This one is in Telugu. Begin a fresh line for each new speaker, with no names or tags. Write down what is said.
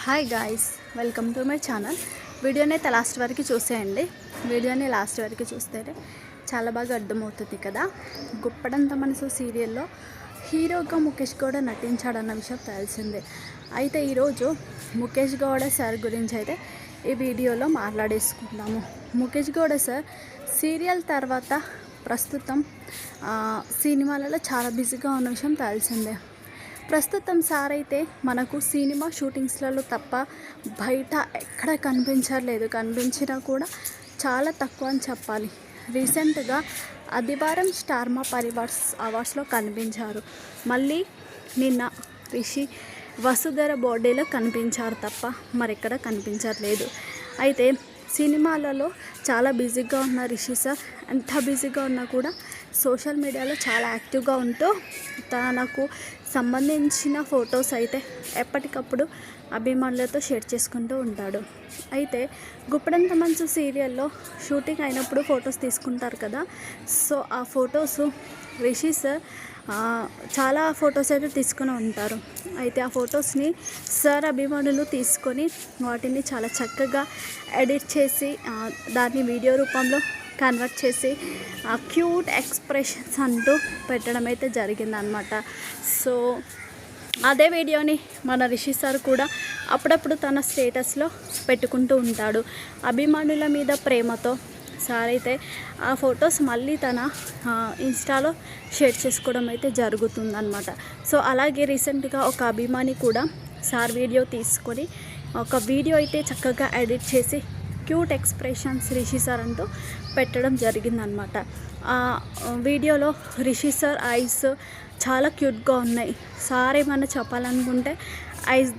Hi guys, welcome to my channel. వీడియోని అయితే లాస్ట్ వరకు చూసేయండి. వీడియోని లాస్ట్ వరకు చూస్తేనే చాలా బాగా అర్థమవుతుంది కదా. గుప్పడంత మనసు సీరియల్లో హీరోగా ముఖేష్ గౌడ నటించాడన్న విషయం తెలిసిందే. అయితే ఈరోజు ముఖేష్ గౌడ సార్ గురించి అయితే ఈ వీడియోలో మాట్లాడేసుకుందాము. ముఖేష్ గౌడ సార్ సీరియల్ తర్వాత ప్రస్తుతం సినిమాలలో చాలా బిజీగా ఉన్న విషయం తెలిసిందే. ప్రస్తుతం సార్ అయితే మనకు సినిమా షూటింగ్స్లలో తప్ప బయట ఎక్కడ కనిపించలేదు. కనిపించినా కూడా చాలా తక్కువ అని చెప్పాలి. రీసెంట్గా ఆదివారం స్టార్ మా పరివార్స్ అవార్డ్స్లో కనిపించారు. మళ్ళీ నిన్న రిషి వసుధర బర్త్డేలో కనిపించారు తప్ప మరెక్కడ కనిపించట్లేదు. అయితే సినిమాలలో చాలా బిజీగా ఉన్న రిషి సార్ ఎంత బిజీగా ఉన్నా కూడా సోషల్ మీడియాలో చాలా యాక్టివ్గా ఉంటూ తనకు సంబంధించిన ఫొటోస్ అయితే ఎప్పటికప్పుడు అభిమానులతో షేర్ చేసుకుంటూ ఉంటాడు. అయితే గుప్పడంత మనసు సీరియల్లో షూటింగ్ అయినప్పుడు ఫొటోస్ తీసుకుంటారు కదా. సో ఆ ఫొటోస్ రిషి సార్ చాలా ఫొటోస్ అయితే తీసుకుని ఉంటారు. అయితే ఆ ఫొటోస్ని సార్ అభిమానులు తీసుకొని వాటిని చాలా చక్కగా ఎడిట్ చేసి దాన్ని వీడియో రూపంలో కన్వర్ట్ చేసి క్యూట్ ఎక్స్ప్రెషన్స్ అంటూ పెట్టడం అయితే జరిగిందనమాట. సో అదే వీడియోని మన రిషి సార్ కూడా అప్పుడప్పుడు తన స్టేటస్లో పెట్టుకుంటూ ఉంటాడు. అభిమానుల మీద ప్రేమతో సార్ అయితే ఆ ఫొటోస్ మళ్ళీ తన ఇన్స్టాలో షేర్ చేసుకోవడం అయితే జరుగుతుందన్నమాట. సో అలాగే రీసెంట్గా ఒక అభిమాని కూడా సార్ వీడియో తీసుకొని ఒక వీడియో అయితే చక్కగా ఎడిట్ చేసి క్యూట్ ఎక్స్ప్రెషన్స్ రిషి సార్ అంటూ పెట్టడం జరిగిందనమాట. ఆ వీడియోలో రిషి సార్ ఐస్ చాలా క్యూట్గా ఉన్నాయి. సార్ ఏమన్నా చెప్పాలనుకుంటే ఐస్